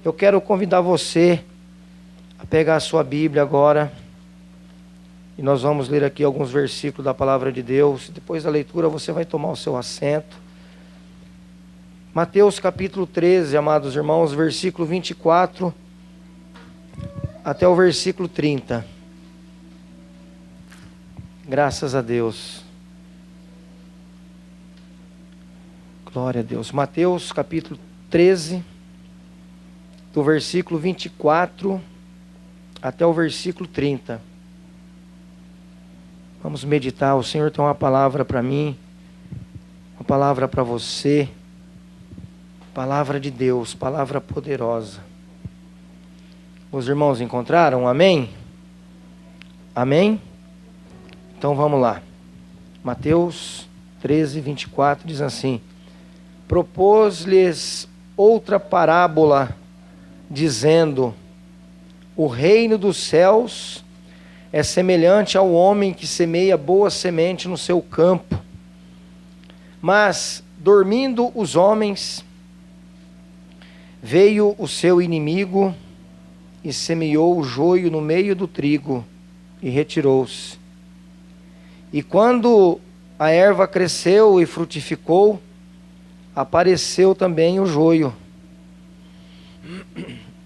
Eu quero convidar você a pegar a sua Bíblia agora. E nós vamos ler aqui alguns versículos da palavra de Deus. Depois da leitura você vai tomar o seu assento. Mateus capítulo 13, amados irmãos, versículo 24 até o versículo 30. Graças a Deus. Glória a Deus. Mateus capítulo 13, do versículo 24 até o versículo 30. Vamos meditar. O Senhor tem uma palavra para mim, uma palavra para você, palavra de Deus, palavra poderosa. Os irmãos encontraram? Amém? Amém? Então vamos lá. Mateus 13, 24 diz assim: propôs-lhes outra parábola, dizendo: o reino dos céus é semelhante ao homem que semeia boa semente no seu campo. Mas, dormindo os homens, veio o seu inimigo e semeou o joio no meio do trigo e retirou-se. E quando a erva cresceu e frutificou, apareceu também o joio.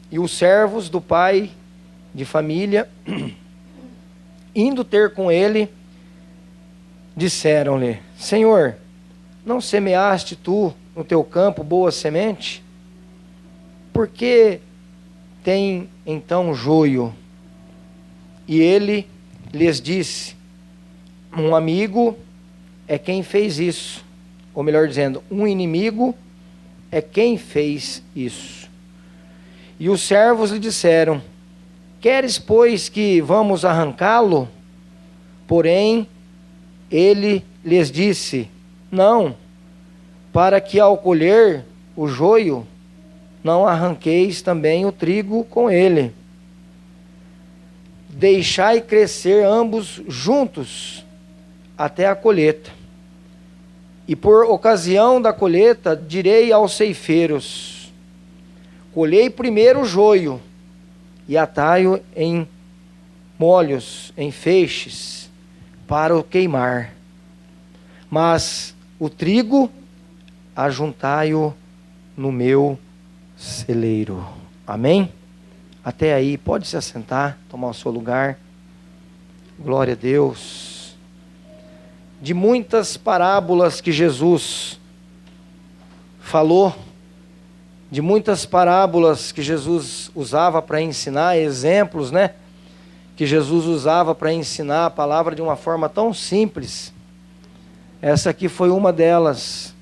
E os servos do pai de família, indo ter com ele, disseram-lhe: Senhor, não semeaste tu no teu campo boa semente? Por que tem então joio? E ele lhes disse: um amigo é quem fez isso. Ou melhor dizendo, um inimigo é quem fez isso. E os servos lhe disseram: queres, pois, que vamos arrancá-lo? Porém, ele lhes disse: não, para que ao colher o joio, não arranqueis também o trigo com ele. Deixai crescer ambos juntos até a colheita. E por ocasião da colheita, direi aos ceifeiros: colhei primeiro o joio, e atai-o em molhos, em feixes, para o queimar. Mas o trigo, ajuntai-o no meu celeiro. Amém? Até aí, pode se assentar, tomar o seu lugar. Glória a Deus. De muitas parábolas que Jesus falou, de muitas parábolas que Jesus usava para ensinar, exemplos, né? Que Jesus usava para ensinar a palavra de uma forma tão simples. Essa aqui foi uma delas.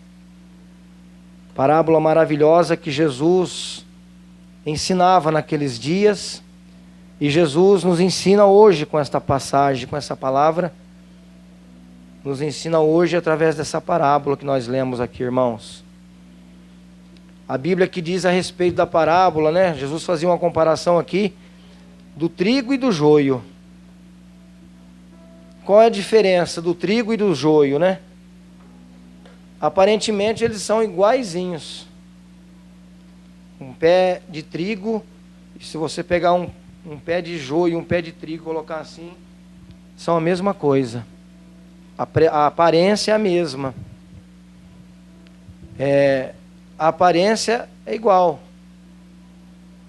Parábola maravilhosa que Jesus ensinava naqueles dias. E Jesus nos ensina hoje com esta passagem, com essa palavra. Nos ensina hoje através dessa parábola que nós lemos aqui, irmãos. A Bíblia que diz a respeito da parábola, né? Jesus fazia uma comparação aqui do trigo e do joio. Qual é a diferença do trigo e do joio, né? Aparentemente eles são iguaizinhos. Um pé de trigo, e se você pegar um pé de joio, um pé de trigo e colocar assim, são a mesma coisa. A aparência é a mesma. A aparência é igual.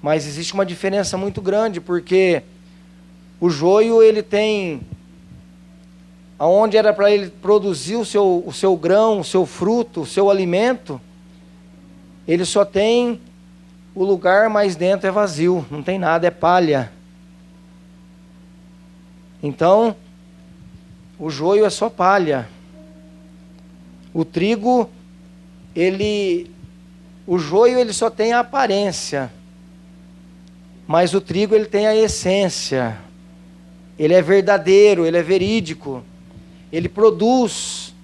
Mas existe uma diferença muito grande, porque o joio, ele tem, aonde era para ele produzir o seu grão, o seu fruto, o seu alimento, ele só tem o lugar, mas dentro é vazio, não tem nada, é palha. Então, o joio é só palha. O trigo, o joio ele só tem a aparência, mas o trigo ele tem a essência. Ele é verdadeiro, ele é verídico. Ele produz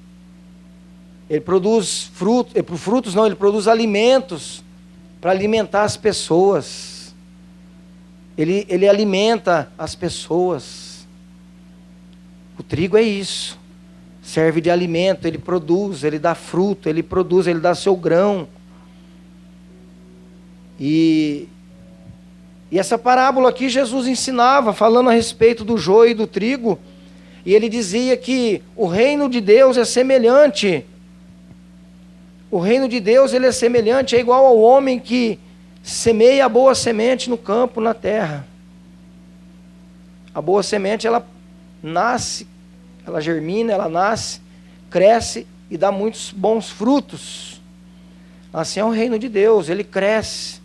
frutos, ele produz alimentos para alimentar as pessoas. Ele alimenta as pessoas. O trigo é isso, serve de alimento, ele produz, ele dá fruto, ele dá seu grão. E E essa parábola aqui Jesus ensinava, falando a respeito do joio e do trigo, e ele dizia que o reino de Deus é semelhante. O reino de Deus, ele é semelhante, é igual ao homem que semeia a boa semente no campo, na terra. A boa semente, ela nasce, ela germina, ela nasce, cresce e dá muitos bons frutos. Assim é o reino de Deus, ele cresce,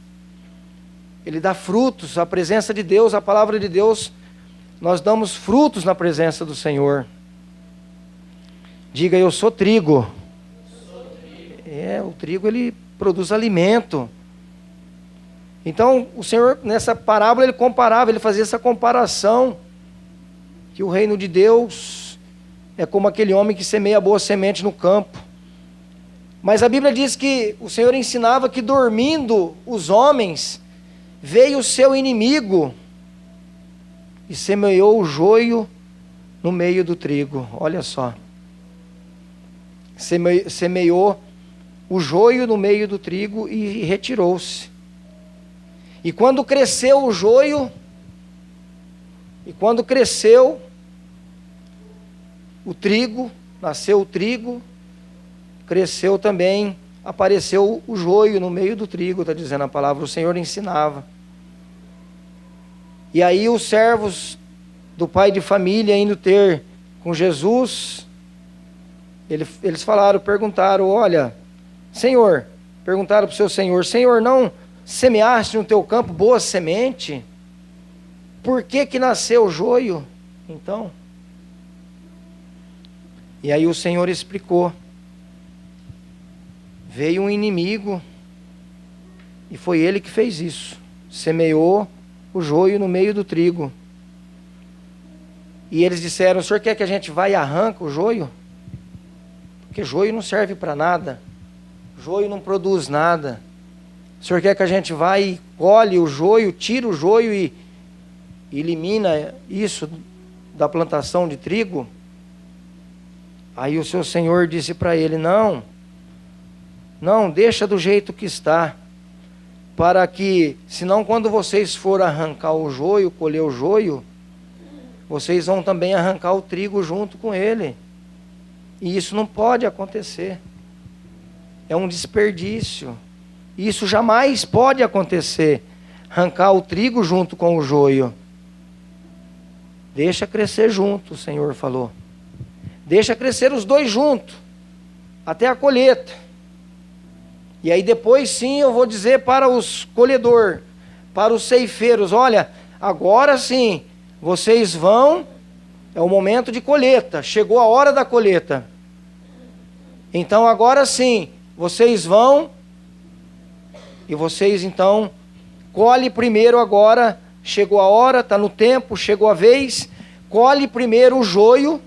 ele dá frutos. A presença de Deus, a palavra de Deus, nós damos frutos na presença do Senhor. Diga, eu sou trigo. O trigo, ele produz alimento. Então, o Senhor, nessa parábola, ele comparava, ele fazia essa comparação, que o reino de Deus é como aquele homem que semeia a boa semente no campo. Mas a Bíblia diz que o Senhor ensinava que dormindo os homens, veio o seu inimigo e semeou o joio no meio do trigo. Olha só. Semeou o joio no meio do trigo e retirou-se. E quando cresceu o joio, e quando cresceu o trigo, nasceu o trigo, cresceu também, apareceu o joio no meio do trigo, está dizendo a palavra, o Senhor ensinava. E aí os servos do pai de família indo ter com Jesus, eles perguntaram, olha, Senhor, perguntaram para o seu Senhor, Senhor, não semeaste no teu campo boa semente? Por que nasceu o joio, então? E aí o Senhor explicou. Veio um inimigo, e foi ele que fez isso. Semeou o joio no meio do trigo. E eles disseram, o senhor quer que a gente vá e arranque o joio? Porque joio não serve para nada. Joio não produz nada. O senhor quer que a gente vá e colhe o joio, tira o joio e elimina isso da plantação de trigo? Aí o seu Senhor disse para ele, não, deixa do jeito que está, para que, senão quando vocês forem arrancar o joio, colher o joio, vocês vão também arrancar o trigo junto com ele. E isso não pode acontecer. É um desperdício. Isso jamais pode acontecer. Arrancar o trigo junto com o joio. Deixa crescer junto, o Senhor falou. Deixa crescer os dois juntos, até a colheita. E aí depois sim eu vou dizer para os colhedores, para os ceifeiros, olha, agora sim, vocês vão, é o momento de colheita, chegou a hora da colheita. Então agora sim, vocês vão, e vocês então, colhe primeiro agora, chegou a hora, está no tempo, chegou a vez, colhe primeiro o joio,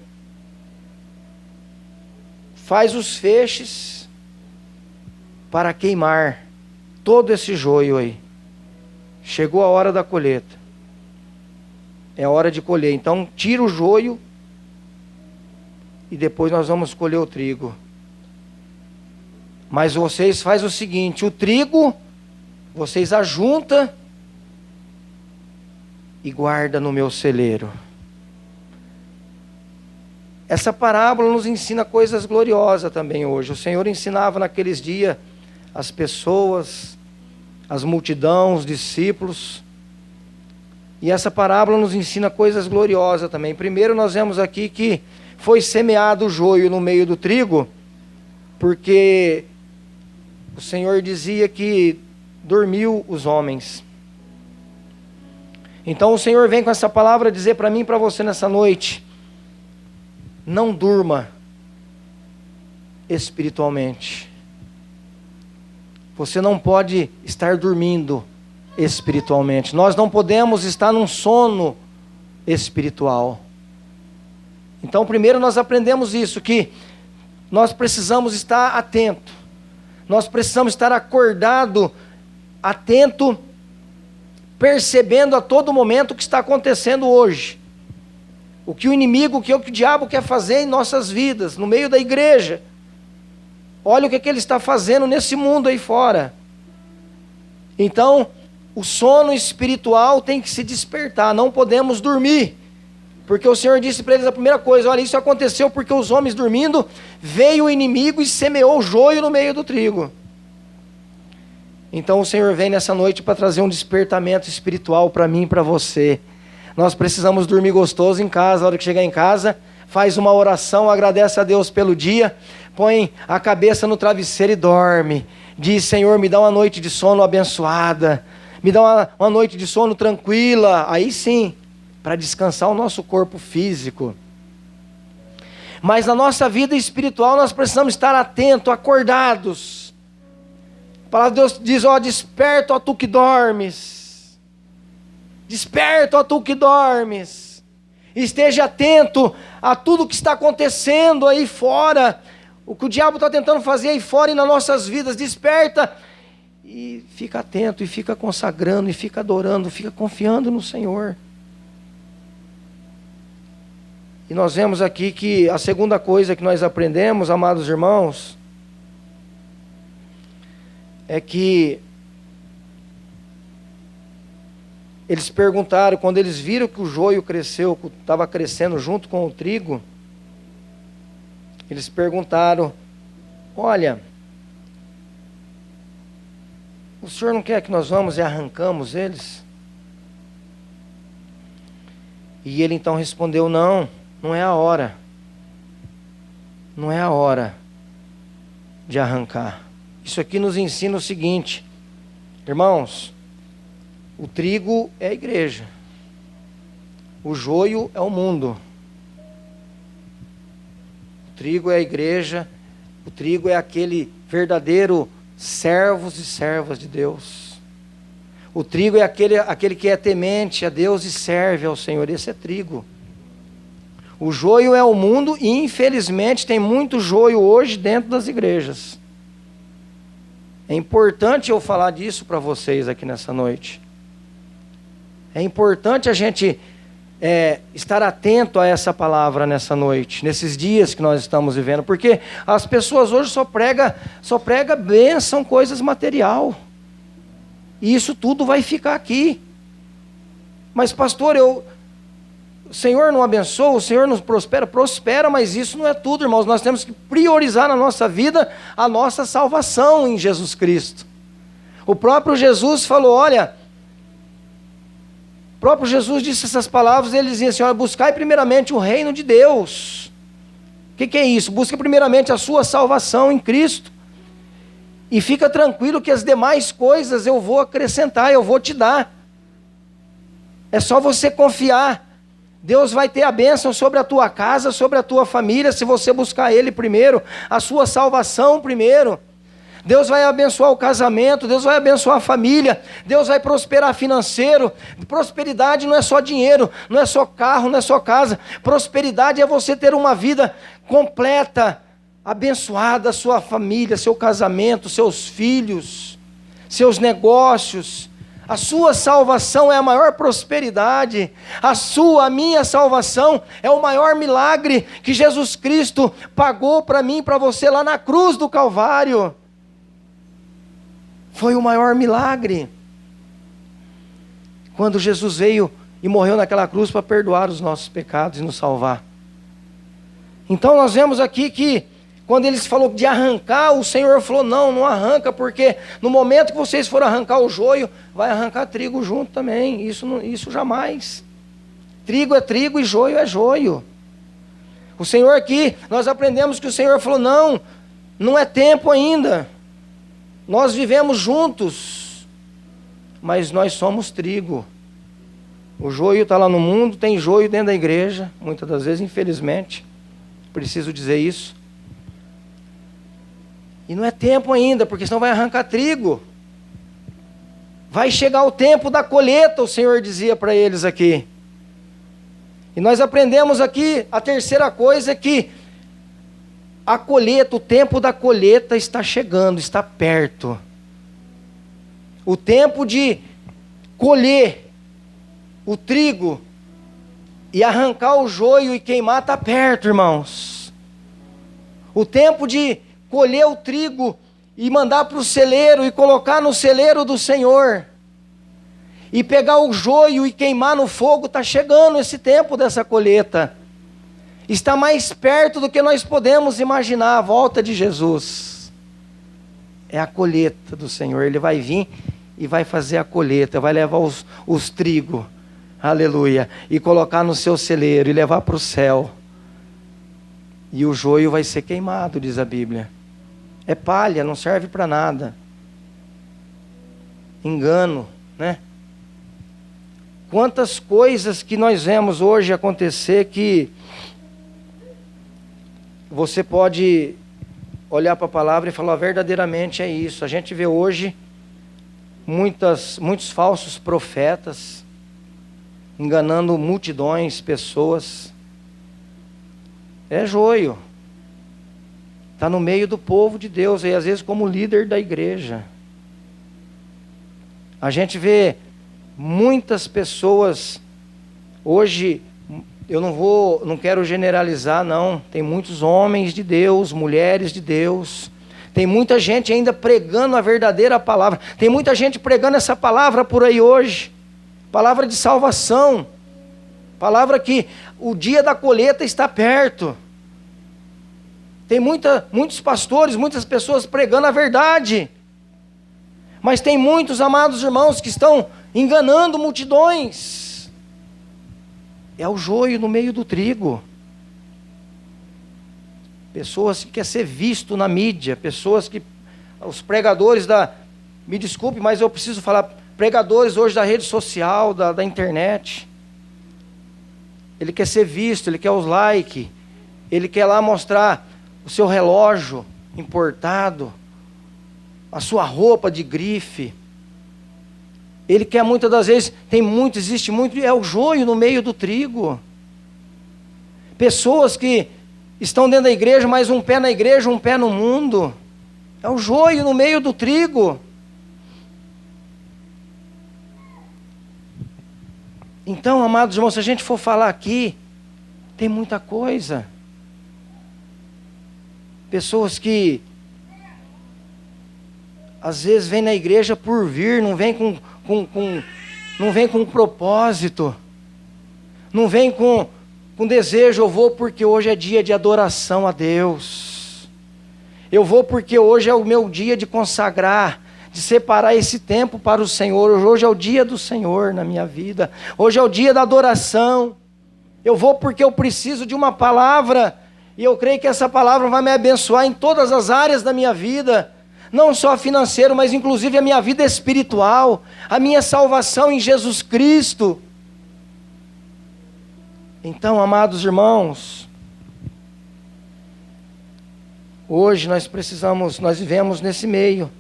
faz os feixes para queimar todo esse joio aí. Chegou a hora da colheita. É hora de colher. Então tira o joio e depois nós vamos colher o trigo. Mas vocês fazem o seguinte, o trigo vocês ajuntam e guardam no meu celeiro. Essa parábola nos ensina coisas gloriosas também hoje. O Senhor ensinava naqueles dias as pessoas, as multidões, os discípulos. E essa parábola nos ensina coisas gloriosas também. Primeiro nós vemos aqui que foi semeado o joio no meio do trigo, porque o Senhor dizia que dormiu os homens. Então o Senhor vem com essa palavra dizer para mim e para você nessa noite, não durma espiritualmente. Você não pode estar dormindo espiritualmente. Nós não podemos estar num sono espiritual. Então, primeiro nós aprendemos isso, que nós precisamos estar atento. Nós precisamos estar acordado, atento, percebendo a todo momento o que está acontecendo hoje. O que o inimigo, o que o diabo quer fazer em nossas vidas, no meio da igreja. Olha o que ele está fazendo nesse mundo aí fora. Então, o sono espiritual tem que se despertar, não podemos dormir. Porque o Senhor disse para eles a primeira coisa: olha, isso aconteceu porque os homens dormindo, veio o inimigo e semeou o joio no meio do trigo. Então o Senhor vem nessa noite para trazer um despertamento espiritual para mim e para você. Nós precisamos dormir gostoso em casa. Na hora que chegar em casa, faz uma oração, agradece a Deus pelo dia, põe a cabeça no travesseiro e dorme. Diz: Senhor, me dá uma noite de sono abençoada, me dá uma noite de sono tranquila. Aí sim, para descansar o nosso corpo físico. Mas na nossa vida espiritual nós precisamos estar atentos, acordados. A palavra de Deus diz: ó, desperta, ó tu que dormes. Desperta, ó tu que dormes. Esteja atento a tudo que está acontecendo aí fora. O que o diabo está tentando fazer aí fora e nas nossas vidas. Desperta e fica atento, e fica consagrando, e fica adorando, fica confiando no Senhor. E nós vemos aqui que a segunda coisa que nós aprendemos, amados irmãos, é que eles perguntaram, quando eles viram que o joio cresceu, estava crescendo junto com o trigo, eles perguntaram: olha, o Senhor não quer que nós vamos e arrancamos eles? E ele então respondeu: não, não é a hora. Não é a hora de arrancar. Isso aqui nos ensina o seguinte, irmãos: o trigo é a igreja, o joio é o mundo. O trigo é a igreja, o trigo é aquele verdadeiro servos e servas de Deus. O trigo é aquele que é temente a Deus e serve ao Senhor. Esse é trigo. O joio é o mundo, e infelizmente tem muito joio hoje dentro das igrejas. É importante eu falar disso para vocês aqui nessa noite. É importante a gente estar atento a essa palavra nessa noite, nesses dias que nós estamos vivendo, porque as pessoas hoje só prega bênção, coisas material, e isso tudo vai ficar aqui. Mas pastor, o Senhor não abençoa, o Senhor nos prospera, mas isso não é tudo, irmãos. Nós temos que priorizar na nossa vida a nossa salvação em Jesus Cristo. O próprio Jesus falou, olha, o próprio Jesus disse essas palavras, ele dizia assim: olha, buscai primeiramente o reino de Deus. O que é isso? Busca primeiramente a sua salvação em Cristo, e fica tranquilo que as demais coisas eu vou acrescentar, eu vou te dar. É só você confiar. Deus vai ter a bênção sobre a tua casa, sobre a tua família, se você buscar Ele primeiro, a sua salvação primeiro. Deus vai abençoar o casamento, Deus vai abençoar a família, Deus vai prosperar financeiro. Prosperidade não é só dinheiro, não é só carro, não é só casa. Prosperidade é você ter uma vida completa, abençoada, a família, seu casamento, seus filhos, seus negócios. A sua salvação é a maior prosperidade. A minha salvação é o maior milagre que Jesus Cristo pagou para mim e para você lá na cruz do Calvário. Foi o maior milagre. Quando Jesus veio e morreu naquela cruz para perdoar os nossos pecados e nos salvar. Então nós vemos aqui que quando eles falaram de arrancar, o Senhor falou: não arranca, porque no momento que vocês forem arrancar o joio, vai arrancar trigo junto também. Isso jamais. Trigo é trigo e joio é joio. O Senhor aqui, nós aprendemos que o Senhor falou: não é tempo ainda. Nós vivemos juntos, mas nós somos trigo. O joio está lá no mundo, tem joio dentro da igreja, muitas das vezes, infelizmente. Preciso dizer isso. E não é tempo ainda, porque senão vai arrancar trigo. Vai chegar o tempo da colheita, o Senhor dizia para eles aqui. E nós aprendemos aqui, a terceira coisa é que a colheita, o tempo da colheita está chegando, está perto. O tempo de colher o trigo e arrancar o joio e queimar está perto, irmãos. O tempo de colher o trigo e mandar para o celeiro e colocar no celeiro do Senhor e pegar o joio e queimar no fogo. Está chegando esse tempo dessa colheita. Está mais perto do que nós podemos imaginar a volta de Jesus. É a colheita do Senhor. Ele vai vir e vai fazer a colheita, vai levar os trigos, aleluia, e colocar no seu celeiro e levar para o céu. E o joio vai ser queimado, diz a Bíblia. É palha, não serve para nada. Engano, né? Quantas coisas que nós vemos hoje acontecer que você pode olhar para a palavra e falar, verdadeiramente é isso. A gente vê hoje muitos falsos profetas enganando multidões, pessoas. É joio. Está no meio do povo de Deus e às vezes como líder da igreja. A gente vê muitas pessoas hoje, eu não quero generalizar não, tem muitos homens de Deus, mulheres de Deus, tem muita gente ainda pregando a verdadeira palavra, tem muita gente pregando essa palavra por aí hoje, palavra de salvação, palavra que o dia da colheita está perto. Tem muitos pastores, muitas pessoas pregando a verdade, mas tem muitos, amados irmãos, que estão enganando multidões. É o joio no meio do trigo. Pessoas que querem ser visto na mídia, pessoas que, os pregadores me desculpe, mas eu preciso falar, pregadores hoje da rede social, da internet. Ele quer ser visto, ele quer os likes, ele quer lá mostrar o seu relógio importado, a sua roupa de grife. Ele quer muitas das vezes, existe muito, é o joio no meio do trigo. Pessoas que estão dentro da igreja, mas um pé na igreja, um pé no mundo. É o joio no meio do trigo. Então, amados irmãos, se a gente for falar aqui, tem muita coisa. Pessoas que às vezes vêm na igreja por vir, não vem não vem com propósito, não vem com desejo. Eu vou porque hoje é dia de adoração a Deus, eu vou porque hoje é o meu dia de consagrar, de separar esse tempo para o Senhor. Hoje é o dia do Senhor na minha vida, hoje é o dia da adoração. Eu vou porque eu preciso de uma palavra, e eu creio que essa palavra vai me abençoar em todas as áreas da minha vida, não só financeiro, mas inclusive a minha vida espiritual, a minha salvação em Jesus Cristo. Então, amados irmãos, hoje nós vivemos nesse meio,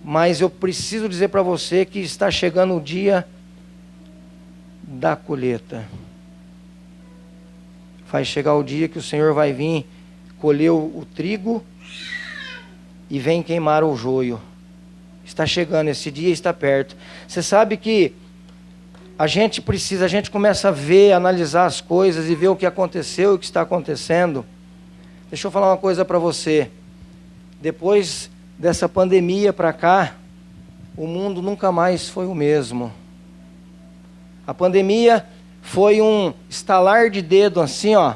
mas eu preciso dizer para você que está chegando o dia da colheita. Vai chegar o dia que o Senhor vai vir colher o trigo e vem queimar o joio. Está chegando, esse dia está perto. Você sabe que a gente começa a ver, analisar as coisas e ver o que aconteceu e o que está acontecendo. Deixa eu falar uma coisa para você. Depois dessa pandemia para cá, o mundo nunca mais foi o mesmo. A pandemia foi um estalar de dedo assim, ó,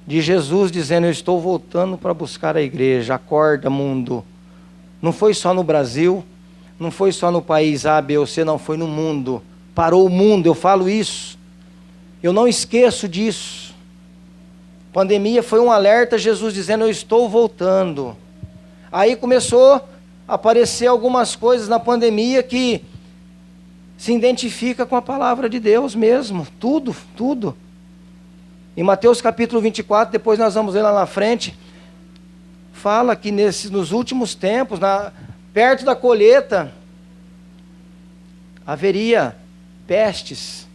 de Jesus dizendo, eu estou voltando para buscar a igreja, acorda mundo. Não foi só no Brasil, não foi só no país A, B ou C, não, foi no mundo. Parou o mundo, eu falo isso. Eu não esqueço disso. Pandemia foi um alerta, Jesus dizendo, eu estou voltando. Aí começou a aparecer algumas coisas na pandemia que se identifica com a palavra de Deus mesmo, tudo. Em Mateus capítulo 24, depois nós vamos ler lá na frente, fala que nos últimos tempos, perto da colheita, haveria pestes,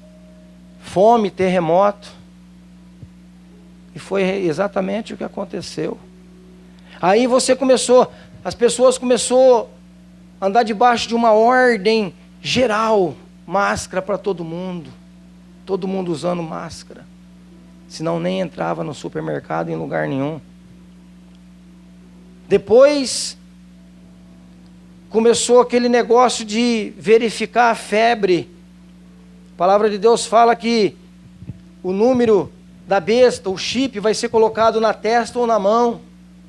fome, terremoto. E foi exatamente o que aconteceu. Aí as pessoas começaram a andar debaixo de uma ordem geral, máscara para todo mundo usando máscara, senão nem entrava no supermercado em lugar nenhum. Depois começou aquele negócio de verificar a febre. A palavra de Deus fala que o número da besta, o chip, vai ser colocado na testa ou na mão.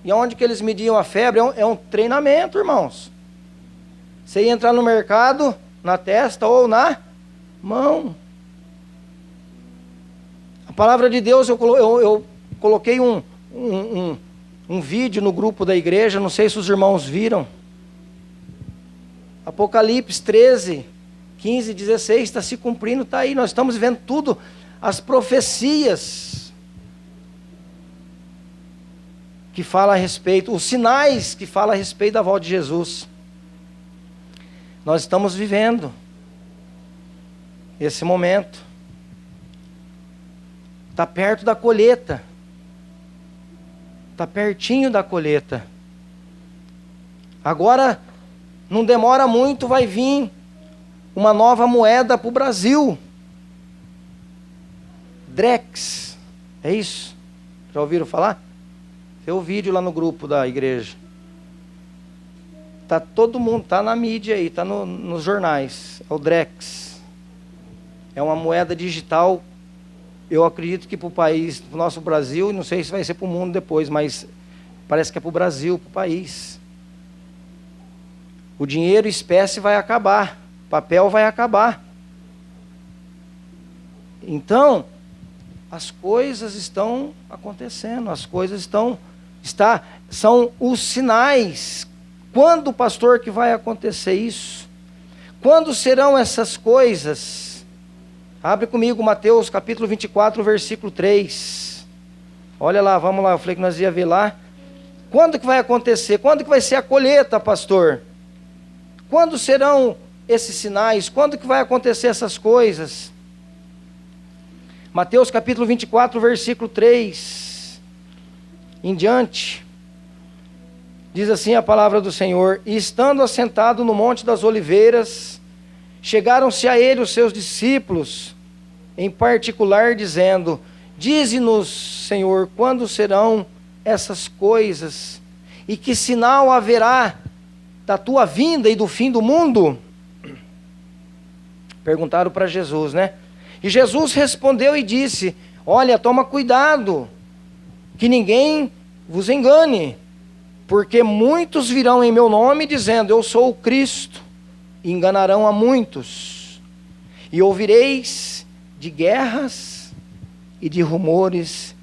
E onde que eles mediam a febre? É um treinamento, irmãos. Você ia entrar no mercado, na testa ou na mão. A palavra de Deus, eu coloquei um vídeo no grupo da igreja, não sei se os irmãos viram. Apocalipse 13, 15, 16, está se cumprindo, está aí. Nós estamos vendo tudo, as profecias que falam a respeito, os sinais que falam a respeito da volta de Jesus. Nós estamos vivendo esse momento. Está perto da colheita. Está pertinho da colheita. Agora, não demora muito, vai vir uma nova moeda para o Brasil. Drex. É isso? Já ouviram falar? Tem o vídeo lá no grupo da igreja. Tá todo mundo, tá na mídia aí, tá nos jornais. É o Drex. É uma moeda digital. Eu acredito que para o país, para o nosso Brasil, não sei se vai ser para o mundo depois, mas parece que é para o Brasil, para o país. O dinheiro espécie vai acabar, papel vai acabar. Então, as coisas estão acontecendo, as coisas são os sinais. Quando, pastor, que vai acontecer isso? Quando serão essas coisas? Abre comigo Mateus capítulo 24, versículo 3. Olha lá, vamos lá, eu falei que nós ia ver lá. Quando que vai acontecer? Quando que vai ser a colheita, pastor? Quando serão esses sinais? Quando que vai acontecer essas coisas? Mateus capítulo 24, versículo 3 em diante. Diz assim a palavra do Senhor: E estando assentado no monte das oliveiras, chegaram-se a ele os seus discípulos, em particular, dizendo: Dize-nos, Senhor, quando serão essas coisas? E que sinal haverá da tua vinda e do fim do mundo? Perguntaram para Jesus, né? E Jesus respondeu e disse: Olha, toma cuidado, que ninguém vos engane, porque muitos virão em meu nome dizendo: Eu sou o Cristo, e enganarão a muitos. E ouvireis de guerras e de rumores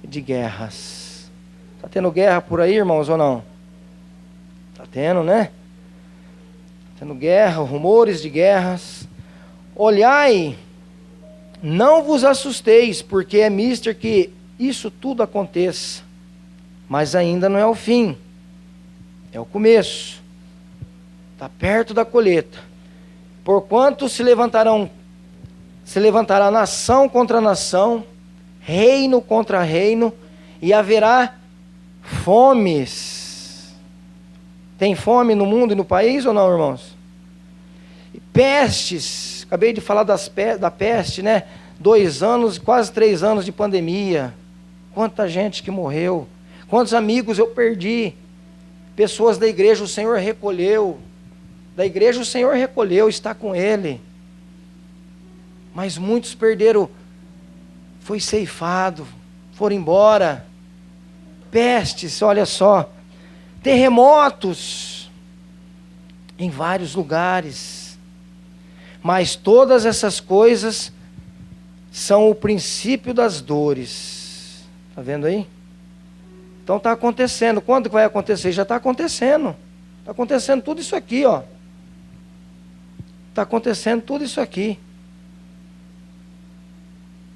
de guerras. Está tendo guerra por aí, irmãos, ou não? Está tendo, né? Tendo guerra, rumores de guerras. Olhai, não vos assusteis, porque é mister que isso tudo aconteça. Mas ainda não é o fim, é o começo. Está perto da colheita. Porquanto se levantará nação contra nação, reino contra reino, e haverá fomes. Tem fome no mundo e no país ou não, irmãos? E pestes, acabei de falar da peste, né? 2 anos, quase 3 anos de pandemia. Quanta gente que morreu, quantos amigos eu perdi. Pessoas da igreja o Senhor recolheu. Da igreja o Senhor recolheu, está com ele. Mas muitos perderam, foi ceifado, foram embora. Pestes, olha só. Terremotos em vários lugares. Mas todas essas coisas são o princípio das dores. Está vendo aí? Então está acontecendo. Quando que vai acontecer? Já está acontecendo. Está acontecendo tudo isso aqui, ó. Está acontecendo tudo isso aqui.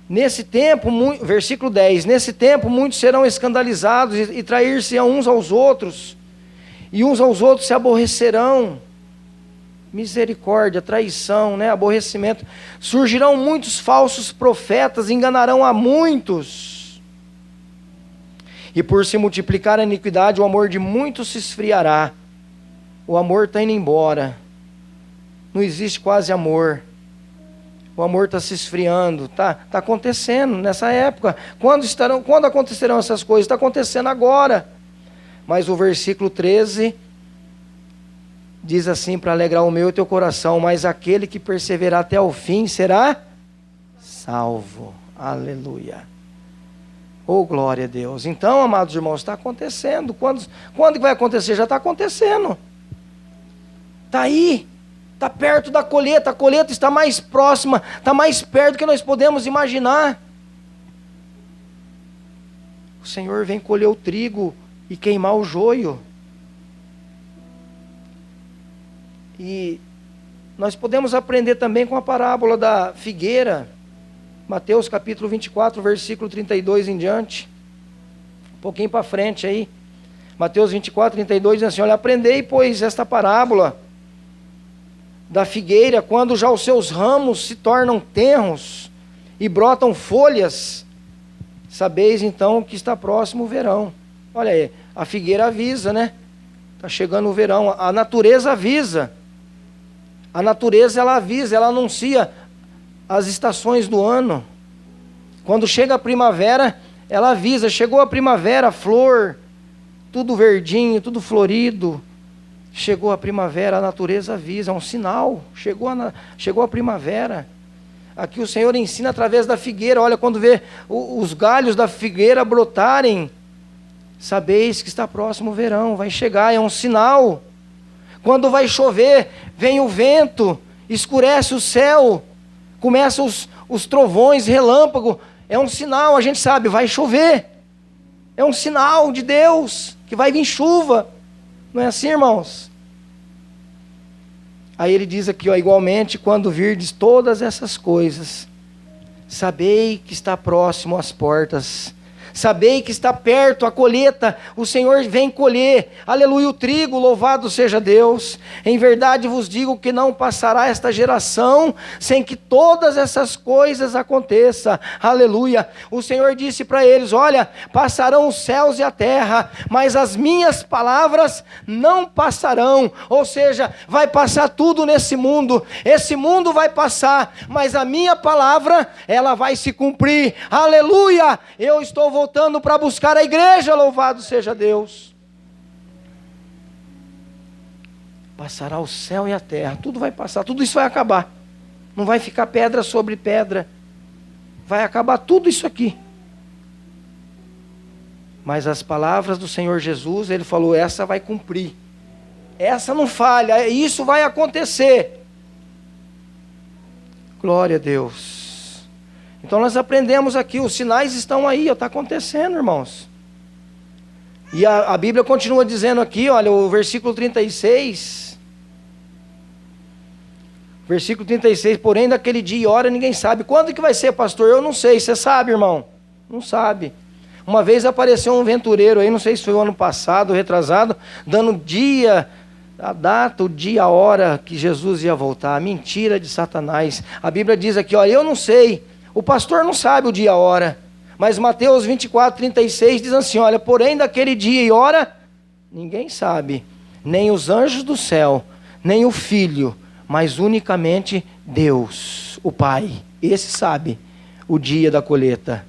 Nesse tempo, versículo 10, nesse tempo muitos serão escandalizados e trair-se uns aos outros, e uns aos outros se aborrecerão. Misericórdia, traição, né? Aborrecimento. Surgirão muitos falsos profetas, enganarão a muitos. E por se multiplicar a iniquidade, o amor de muitos se esfriará. O amor está indo embora. Não existe quase amor. O amor está se esfriando. Está acontecendo nessa época. Quando acontecerão essas coisas? Está acontecendo agora. Mas o versículo 13 diz assim para alegrar o meu e teu coração: mas aquele que perseverar até o fim será salvo. Aleluia. Oh, glória a Deus. Então, amados irmãos, está acontecendo. Quando que vai acontecer? Já está acontecendo. Está aí. Está perto da colheita. A colheita está mais próxima, está mais perto do que nós podemos imaginar. O Senhor vem colher o trigo e queimar o joio. E nós podemos aprender também com a parábola da figueira. Mateus capítulo 24, versículo 32 em diante. Um pouquinho para frente aí. Mateus 24, 32 diz assim: olha, aprendei, pois, esta parábola da figueira, quando já os seus ramos se tornam tenros e brotam folhas, sabeis então que está próximo o verão. Olha aí, a figueira avisa, né? Está chegando o verão. A natureza avisa. A natureza, ela avisa, ela anuncia as estações do ano. Quando chega a primavera, ela avisa: chegou a primavera, flor, tudo verdinho, tudo florido. Chegou a primavera, a natureza avisa, é um sinal. Chegou a primavera. Aqui o Senhor ensina através da figueira. Olha, quando vê os galhos da figueira brotarem, sabeis que está próximo o verão, vai chegar, é um sinal. Quando vai chover, vem o vento, escurece o céu, começam os trovões, relâmpago, é um sinal, a gente sabe, vai chover. É um sinal de Deus, que vai vir chuva. Não é assim, irmãos? Aí ele diz aqui, ó, igualmente, quando virdes todas essas coisas, sabei que está próximo às portas. Sabei que está perto a colheita, o Senhor vem colher, aleluia, o trigo, louvado seja Deus. Em verdade vos digo que não passará esta geração sem que todas essas coisas aconteçam, aleluia. O Senhor disse para eles: olha, passarão os céus e a terra, mas as minhas palavras não passarão. Ou seja, vai passar tudo nesse mundo, esse mundo vai passar, mas a minha palavra, ela vai se cumprir, aleluia. Eu estou voltando para buscar a igreja, louvado seja Deus. Passará o céu e a terra, tudo vai passar, tudo isso vai acabar. Não vai ficar pedra sobre pedra. Vai acabar tudo isso aqui. Mas as palavras do Senhor Jesus, Ele falou, essa vai cumprir. Essa não falha, isso vai acontecer. Glória a Deus. Então nós aprendemos aqui, os sinais estão aí, está acontecendo, irmãos. E a Bíblia continua dizendo aqui, olha, o versículo 36. Versículo 36, porém daquele dia e hora ninguém sabe. Quando que vai ser, pastor? Eu não sei, você sabe, irmão? Não sabe. Uma vez apareceu um aventureiro aí, não sei se foi o ano passado, retrasado, dando dia, a data, o dia, a hora que Jesus ia voltar. Mentira de Satanás. A Bíblia diz aqui, olha, eu não sei. O pastor não sabe o dia e a hora, mas Mateus 24, 36 diz assim, olha, porém daquele dia e hora, ninguém sabe, nem os anjos do céu, nem o Filho, mas unicamente Deus, o Pai, esse sabe o dia da colheita.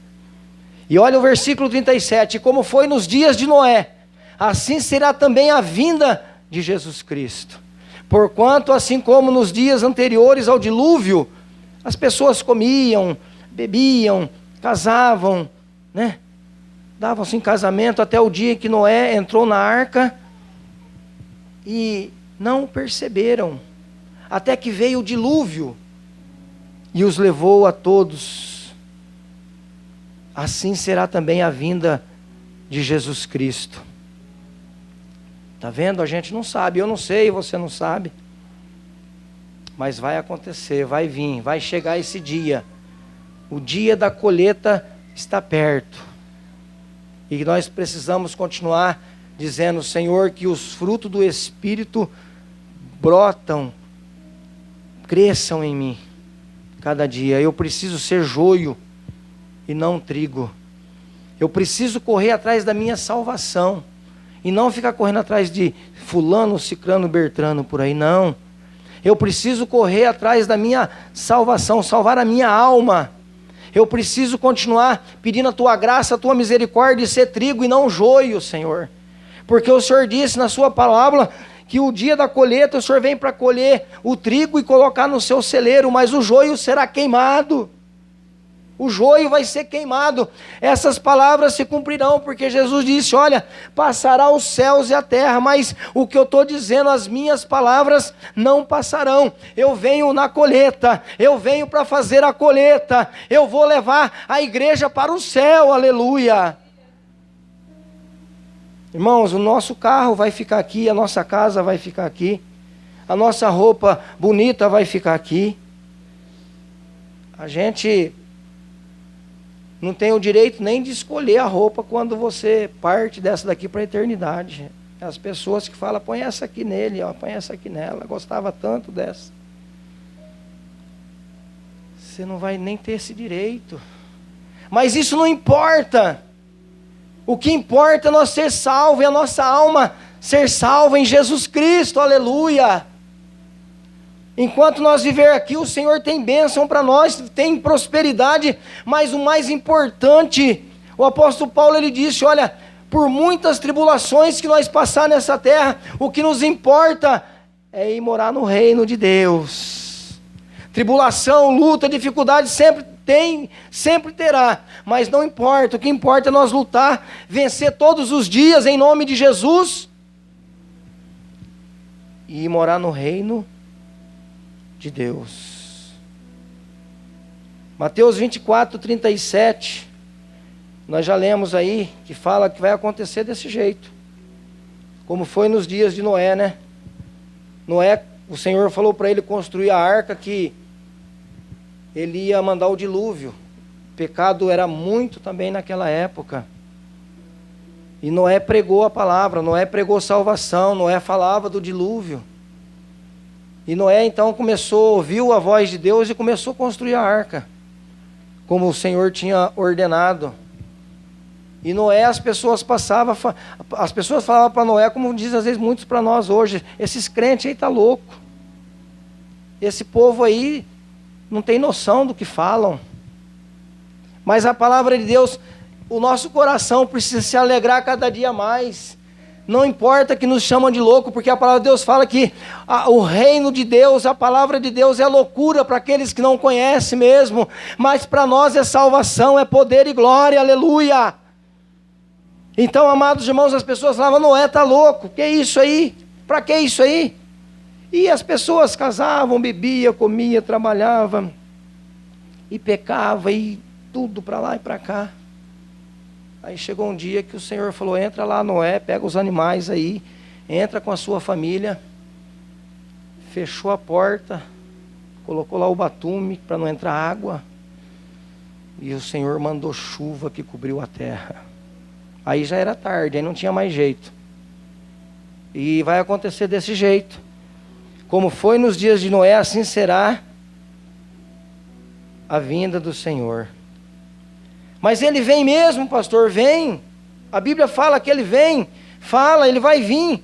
E olha o versículo 37, como foi nos dias de Noé, assim será também a vinda de Jesus Cristo. Porquanto assim como nos dias anteriores ao dilúvio, as pessoas comiam, bebiam, casavam, né? Davam-se em casamento até o dia em que Noé entrou na arca e não perceberam, até que veio o dilúvio e os levou a todos. Assim será também a vinda de Jesus Cristo. Está vendo? A gente não sabe, eu não sei, você não sabe. Mas vai acontecer, vai vir, vai chegar esse dia. O dia da colheita está perto. E nós precisamos continuar dizendo, Senhor, que os frutos do Espírito brotam, cresçam em mim cada dia. Eu preciso ser joio e não trigo. Eu preciso correr atrás da minha salvação e não ficar correndo atrás de fulano, cicrano, bertrano por aí, não. Eu preciso correr atrás da minha salvação, salvar a minha alma. Eu preciso continuar pedindo a Tua graça, a Tua misericórdia e ser trigo e não joio, Senhor. Porque o Senhor disse na Sua palavra que o dia da colheita o Senhor vem para colher o trigo e colocar no seu celeiro, mas o joio será queimado. O joio vai ser queimado. Essas palavras se cumprirão, porque Jesus disse, olha, passará os céus e a terra, mas o que eu estou dizendo, as minhas palavras não passarão. Eu venho na colheita, eu venho para fazer a colheita, eu vou levar a igreja para o céu, aleluia. Irmãos, o nosso carro vai ficar aqui, a nossa casa vai ficar aqui, a nossa roupa bonita vai ficar aqui. A gente não tem o direito nem de escolher a roupa quando você parte dessa daqui para a eternidade. As pessoas que falam, põe essa aqui nele, ó, põe essa aqui nela, gostava tanto dessa. Você não vai nem ter esse direito. Mas isso não importa. O que importa é nós ser salvos, e a nossa alma ser salva em Jesus Cristo, aleluia. Enquanto nós viver aqui, o Senhor tem bênção para nós, tem prosperidade, mas o mais importante, o apóstolo Paulo ele disse, olha, por muitas tribulações que nós passar nessa terra, o que nos importa é ir morar no reino de Deus. Tribulação, luta, dificuldade sempre tem, sempre terá, mas não importa, o que importa é nós lutar, vencer todos os dias em nome de Jesus e ir morar no reino de Deus. Mateus 24, 37, nós já lemos aí, que fala que vai acontecer desse jeito, como foi nos dias de Noé, né? Noé, o Senhor falou para ele construir a arca, que ele ia mandar o dilúvio. O pecado era muito também naquela época, e Noé pregou a palavra, Noé pregou salvação, Noé falava do dilúvio. E Noé então ouviu a voz de Deus e começou a construir a arca, como o Senhor tinha ordenado. E Noé, as pessoas falavam para Noé, como diz às vezes muitos para nós hoje, esses crentes aí tá louco. Esse povo aí não tem noção do que falam. Mas a palavra de Deus, o nosso coração precisa se alegrar cada dia mais. Não importa que nos chamam de louco, porque a palavra de Deus fala que o reino de Deus, a palavra de Deus é loucura para aqueles que não conhecem mesmo, mas para nós é salvação, é poder e glória, aleluia. Então, amados irmãos, as pessoas falavam, Noé está louco, que isso aí? Para que isso aí? E as pessoas casavam, bebiam, comiam, trabalhavam, e pecavam, e tudo para lá e para cá. Aí chegou um dia que o Senhor falou, entra lá Noé, pega os animais aí, entra com a sua família, fechou a porta, colocou lá o batume para não entrar água, e o Senhor mandou chuva que cobriu a terra. Aí já era tarde, aí não tinha mais jeito. E vai acontecer desse jeito. Como foi nos dias de Noé, assim será a vinda do Senhor. Mas ele vem mesmo, pastor, vem. A Bíblia fala que ele vem, ele vai vir.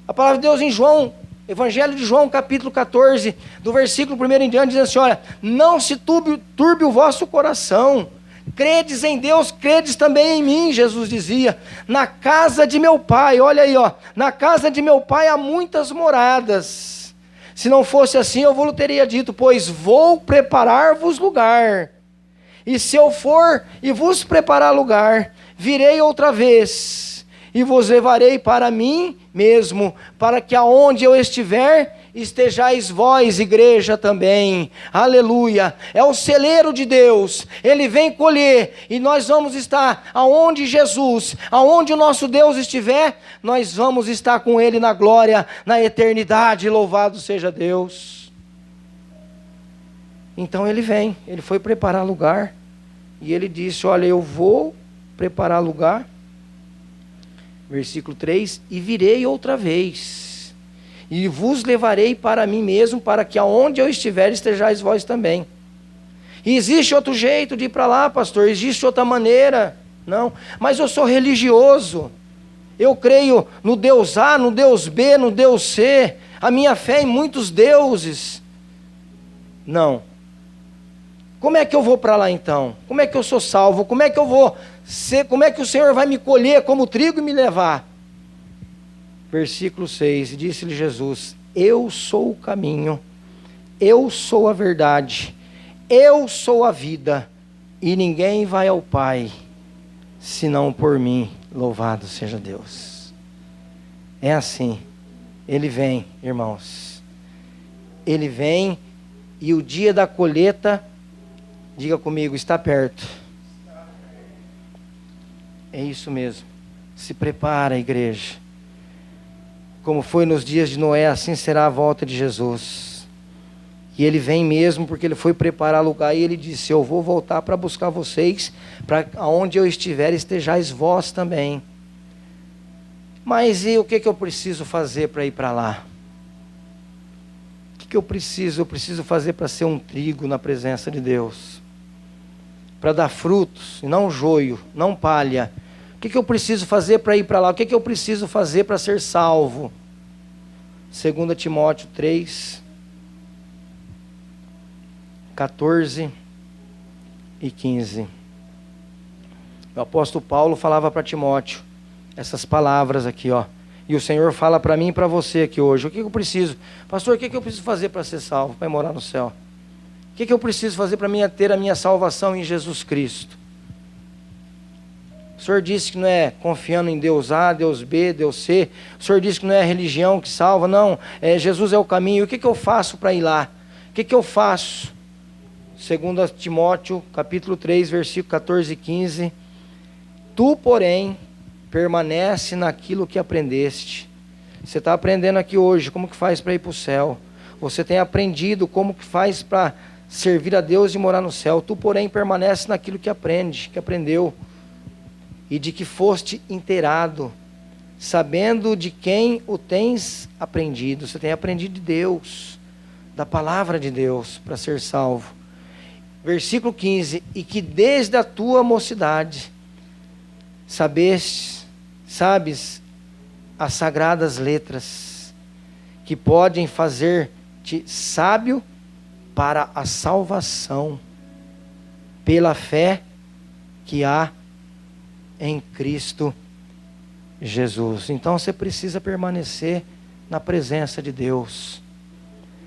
A palavra de Deus em João, Evangelho de João, capítulo 14, do versículo 1 em diante, diz assim, olha, não se turbe o vosso coração, credes em Deus, credes também em mim, Jesus dizia, na casa de meu pai, olha aí, ó, na casa de meu pai há muitas moradas, se não fosse assim eu vos teria dito, pois vou preparar-vos lugar. E se eu for e vos preparar lugar, virei outra vez, e vos levarei para mim mesmo, para que aonde eu estiver, estejais vós, igreja, também. Aleluia. É o celeiro de Deus, ele vem colher, e nós vamos estar aonde Jesus, aonde o nosso Deus estiver, nós vamos estar com ele na glória, na eternidade, louvado seja Deus. Então ele vem, ele foi preparar lugar, e ele disse, olha, eu vou preparar lugar, versículo 3, e virei outra vez, e vos levarei para mim mesmo, para que aonde eu estiver, estejais vós também. E existe outro jeito de ir para lá, pastor, existe outra maneira, não, mas eu sou religioso, eu creio no Deus A, no Deus B, no Deus C, a minha fé é em muitos deuses. Não. Como é que eu vou para lá então? Como é que eu sou salvo? Como é que eu vou ser? Como é que o Senhor vai me colher como trigo e me levar? versículo 6, disse-lhe Jesus: eu sou o caminho, eu sou a verdade, eu sou a vida, e ninguém vai ao Pai, senão por mim. Louvado seja Deus. É assim, Ele vem, irmãos, Ele vem, e o dia da colheita, diga comigo, está perto. É isso mesmo, se prepara, igreja. Como foi nos dias de Noé, assim será a volta de Jesus. E Ele vem mesmo, porque Ele foi preparar lugar, e Ele disse: eu vou voltar para buscar vocês, para onde eu estiver, estejais vós também. Mas e o que eu preciso fazer para ir para lá? O que eu preciso? Eu preciso fazer para ser um trigo na presença de Deus, para dar frutos, e não joio, não palha. O que eu preciso fazer para ir para lá? O que eu preciso fazer para ser salvo? 2 Timóteo 3, 14 e 15. O apóstolo Paulo falava para Timóteo essas palavras aqui, ó. E o Senhor fala para mim e para você aqui hoje. O que eu preciso? Pastor, o que eu preciso fazer para ser salvo, para morar no céu? O que eu preciso fazer para mim ter a minha salvação em Jesus Cristo? O Senhor disse que não é confiando em Deus A, Deus B, Deus C. O Senhor disse que não é a religião que salva. Não, Jesus é o caminho. O que eu faço para ir lá? O que eu faço? 2 Timóteo, capítulo 3, versículo 14 e 15. Tu, porém, permanece naquilo que aprendeste. Você está aprendendo aqui hoje como que faz para ir para o céu. Você tem aprendido como que faz para servir a Deus e morar no céu. Tu, porém, permanece naquilo que aprendeu. E de que foste inteirado, sabendo de quem o tens aprendido. Você tem aprendido de Deus, da palavra de Deus, para ser salvo. Versículo 15, e que desde a tua mocidade sabes as sagradas letras, que podem fazer-te sábio para a salvação, pela fé que há em Cristo Jesus. Então você precisa permanecer na presença de Deus.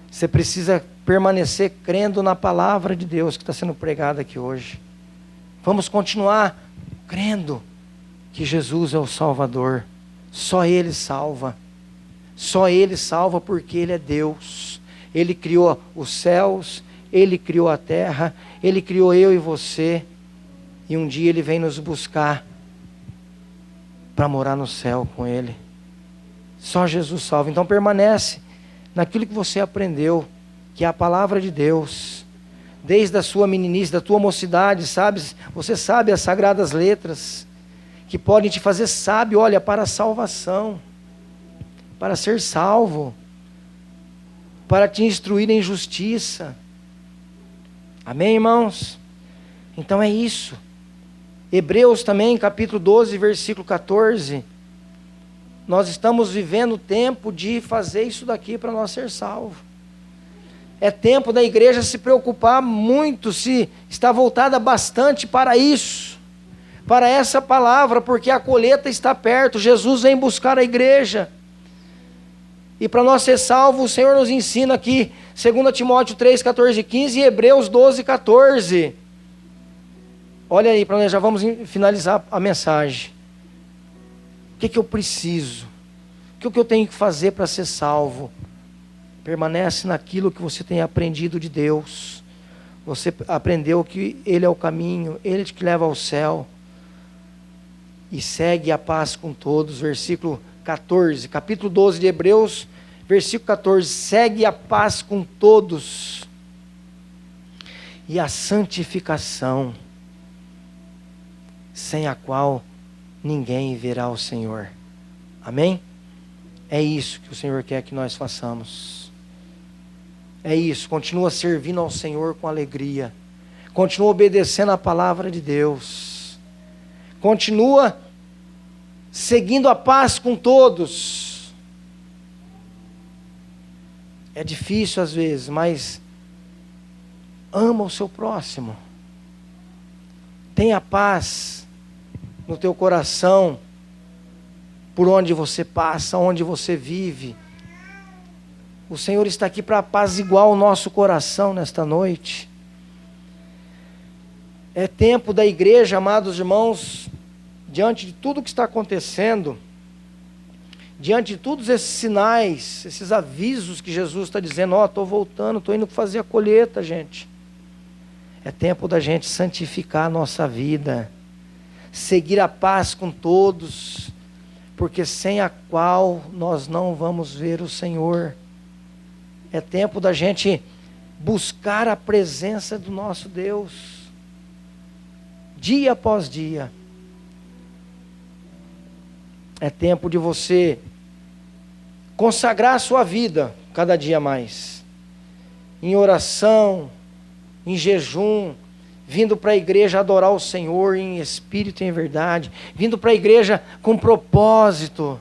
Você precisa permanecer crendo na palavra de Deus que está sendo pregada aqui hoje. Vamos continuar crendo que Jesus é o Salvador. Só Ele salva. Só Ele salva porque Ele é Deus. Ele criou os céus, Ele criou a terra, Ele criou eu e você. E um dia Ele vem nos buscar para morar no céu com Ele. Só Jesus salva. Então permanece naquilo que você aprendeu, que é a palavra de Deus. Desde a sua meninice, da tua mocidade, você sabe as sagradas letras, que podem te fazer sábio, olha, para a salvação, para ser salvo, para te instruir em justiça. Amém, irmãos? Então é isso. Hebreus também, capítulo 12, versículo 14. Nós estamos vivendo o tempo de fazer isso daqui para nós ser salvo. É tempo da igreja se preocupar muito, se está voltada bastante para isso, para essa palavra, porque a colheita está perto. Jesus vem buscar a igreja. E para nós ser salvos, o Senhor nos ensina aqui, 2 Timóteo 3, 14 e 15 e Hebreus 12, 14. Olha aí, para nós já vamos finalizar a mensagem. O que eu preciso? O que eu tenho que fazer para ser salvo? Permanece naquilo que você tem aprendido de Deus. Você aprendeu que Ele é o caminho, Ele te leva ao céu. E segue a paz com todos. Versículo 14, capítulo 12 de Hebreus, versículo 14. Segue a paz com todos e a santificação, sem a qual ninguém verá o Senhor. Amém? É isso que o Senhor quer que nós façamos. É isso, continua servindo ao Senhor com alegria. Continua obedecendo a palavra de Deus. Continua seguindo a paz com todos. É difícil às vezes, mas ama o seu próximo. Tenha paz no teu coração. por onde você passa, onde você vive. O Senhor está aqui para apaziguar o nosso coração nesta noite. É tempo da igreja, amados irmãos, diante de tudo que está acontecendo, diante de todos esses sinais, esses avisos que Jesus está dizendo, estou voltando, estou indo fazer a colheita, gente. É tempo da gente santificar a nossa vida, seguir a paz com todos, porque sem a qual nós não vamos ver o Senhor. É tempo da gente buscar a presença do nosso Deus, dia após dia. É tempo de você consagrar a sua vida cada dia mais, em oração, em jejum, vindo para a igreja adorar o Senhor em espírito e em verdade, vindo para a igreja com propósito.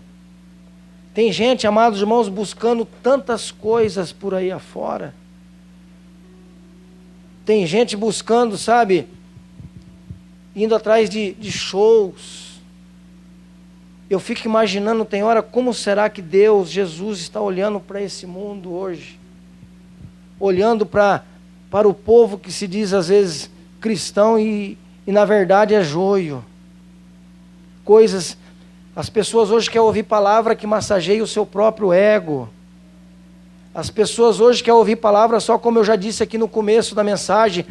Tem gente, amados irmãos, buscando tantas coisas por aí afora. Tem gente buscando, sabe, indo atrás de shows. Eu fico imaginando, tem hora, como será que Deus, Jesus, está olhando para esse mundo hoje? Olhando para o povo que se diz às vezes cristão e na verdade é joio. Coisas, as pessoas hoje querem ouvir palavra que massageia o seu próprio ego. As pessoas hoje querem ouvir palavra só como eu já disse aqui no começo da mensagem.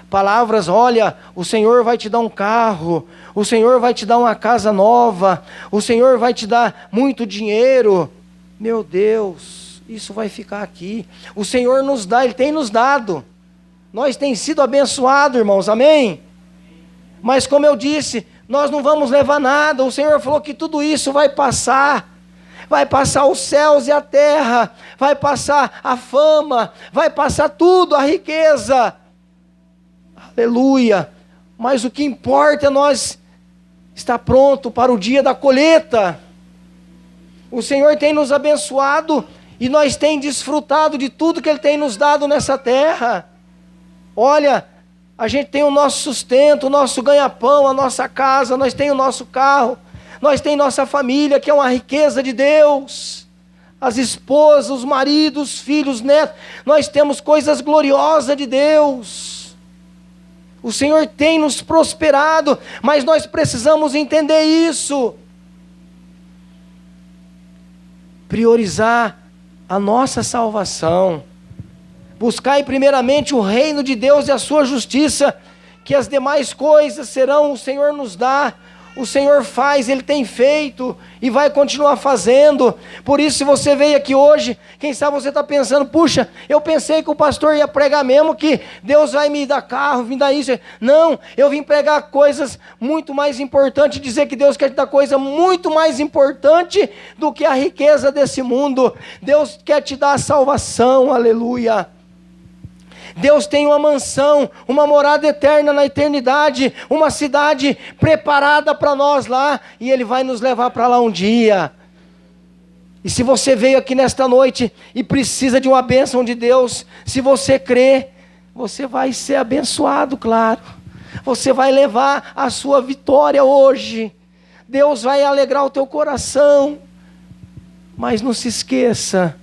Palavras, olha, o Senhor vai te dar um carro, o Senhor vai te dar uma casa nova, o Senhor vai te dar muito dinheiro. Meu Deus, isso vai ficar aqui. O Senhor nos dá, Ele tem nos dado. Nós temos sido abençoados, irmãos, amém? Mas como eu disse, nós não vamos levar nada. O Senhor falou que tudo isso vai passar. Vai passar os céus e a terra, vai passar a fama, vai passar tudo, a riqueza. Aleluia. Mas o que importa é nós estar pronto para o dia da colheita. O Senhor tem nos abençoado e nós temos desfrutado de tudo que Ele tem nos dado nessa terra. Olha, a gente tem o nosso sustento, o nosso ganha-pão, a nossa casa, nós temos o nosso carro, nós temos nossa família, que é uma riqueza de Deus. As esposas, os maridos, os filhos, netos, nós temos coisas gloriosas de Deus. O Senhor tem nos prosperado, mas nós precisamos entender isso. Priorizar a nossa salvação. Buscai primeiramente o reino de Deus e a sua justiça, que as demais coisas serão, o Senhor nos dá, o Senhor faz, Ele tem feito e vai continuar fazendo. Por isso, se você veio aqui hoje, quem sabe você está pensando, puxa, eu pensei que o pastor ia pregar mesmo que Deus vai me dar carro, me dar isso. Não, eu vim pregar coisas muito mais importantes, dizer que Deus quer te dar coisa muito mais importante do que a riqueza desse mundo. Deus quer te dar a salvação, aleluia. Deus tem uma mansão, uma morada eterna na eternidade, uma cidade preparada para nós lá, e Ele vai nos levar para lá um dia. E se você veio aqui nesta noite e precisa de uma bênção de Deus, se você crê, você vai ser abençoado, claro. Você vai levar a sua vitória hoje. Deus vai alegrar o teu coração. Mas não se esqueça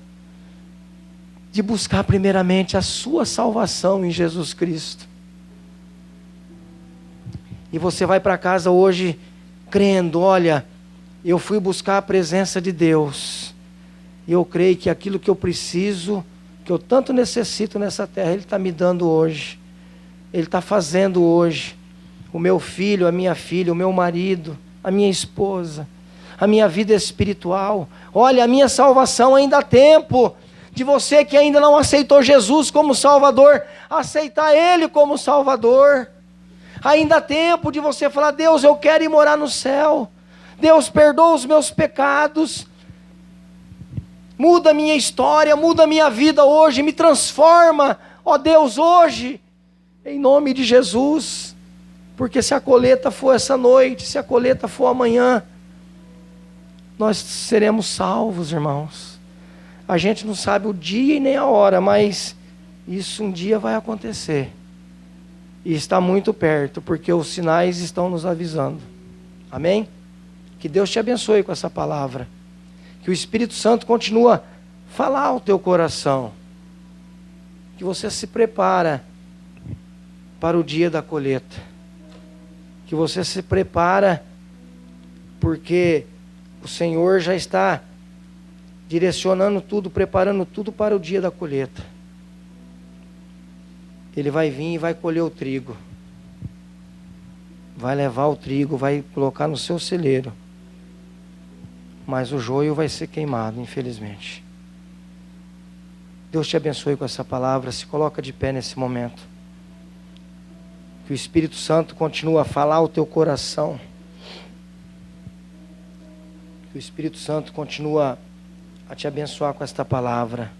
de buscar primeiramente a sua salvação em Jesus Cristo. E você vai para casa hoje crendo, olha, eu fui buscar a presença de Deus, e eu creio que aquilo que eu preciso, que eu tanto necessito nessa terra, Ele está me dando hoje, Ele está fazendo hoje. O meu filho, a minha filha, o meu marido, a minha esposa, a minha vida espiritual. Olha, a minha salvação ainda há tempo. De você que ainda não aceitou Jesus como Salvador, aceitar Ele como Salvador. Ainda há tempo de você falar, Deus, eu quero ir morar no céu. Deus, perdoa os meus pecados. Muda a minha história, muda a minha vida hoje, me transforma, ó Deus, hoje, em nome de Jesus. Porque se a colheita for essa noite, se a colheita for amanhã, nós seremos salvos, irmãos. A gente não sabe o dia e nem a hora, mas isso um dia vai acontecer. E está muito perto, porque os sinais estão nos avisando. Amém? Que Deus te abençoe com essa palavra. Que o Espírito Santo continue a falar ao teu coração. Que você se prepara para o dia da colheita. Que você se prepara porque o Senhor já está direcionando tudo, preparando tudo para o dia da colheita. Ele vai vir e vai colher o trigo. Vai levar o trigo, vai colocar no seu celeiro. Mas o joio vai ser queimado, infelizmente. Deus te abençoe com essa palavra. Se coloca de pé nesse momento. Que o Espírito Santo continue a falar ao teu coração. Que o Espírito Santo continue a te abençoar com esta palavra.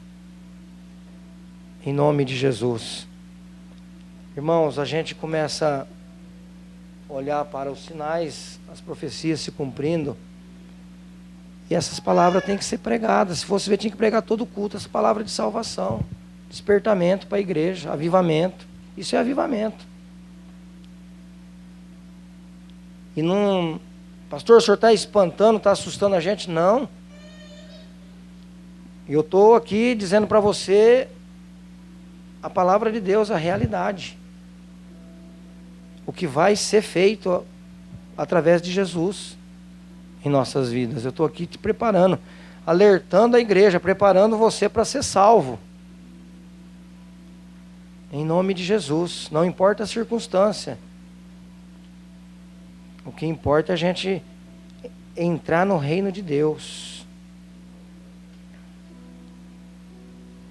Em nome de Jesus. Irmãos, a gente começa a olhar para os sinais, as profecias se cumprindo. E essas palavras têm que ser pregadas. Se fosse ver, tinha que pregar todo o culto. Essa palavra de salvação, despertamento para a igreja, avivamento. Isso é avivamento. E não... Pastor, o senhor está espantando, está assustando a gente? Não. Eu estou aqui dizendo para você a palavra de Deus, a realidade. O que vai ser feito através de Jesus em nossas vidas. Eu estou aqui te preparando, alertando a igreja, preparando você para ser salvo. Em nome de Jesus. Não importa a circunstância. O que importa é a gente entrar no reino de Deus.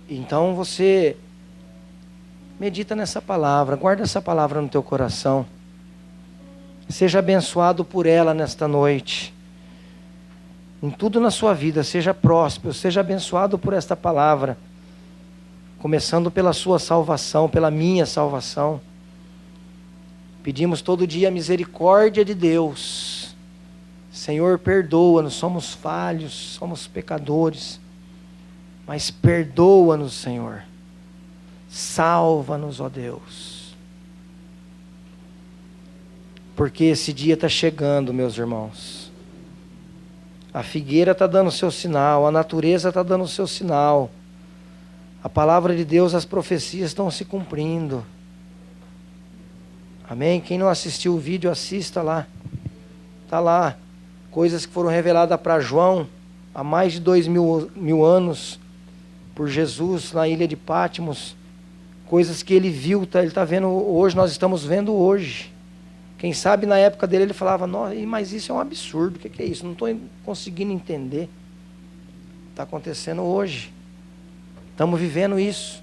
Então você medita nessa palavra, guarda essa palavra no teu coração. Seja abençoado por ela nesta noite. Em tudo na sua vida, seja próspero, seja abençoado por esta palavra. Começando pela sua salvação, pela minha salvação. Pedimos todo dia a misericórdia de Deus. Senhor, perdoa-nos, somos falhos, somos pecadores. Mas perdoa-nos, Senhor. Salva-nos, ó Deus. Porque esse dia está chegando, meus irmãos. A figueira está dando o seu sinal, a natureza está dando o seu sinal. A palavra de Deus, as profecias estão se cumprindo. Amém? Quem não assistiu o vídeo, assista lá. Está lá. Coisas que foram reveladas para João há mais de 2000 anos por Jesus na ilha de Patmos. Coisas que ele viu, ele está vendo hoje, nós estamos vendo hoje. Quem sabe na época dele ele falava, mas isso é um absurdo, o que é isso? Não estou conseguindo entender. Está acontecendo hoje. Estamos vivendo isso.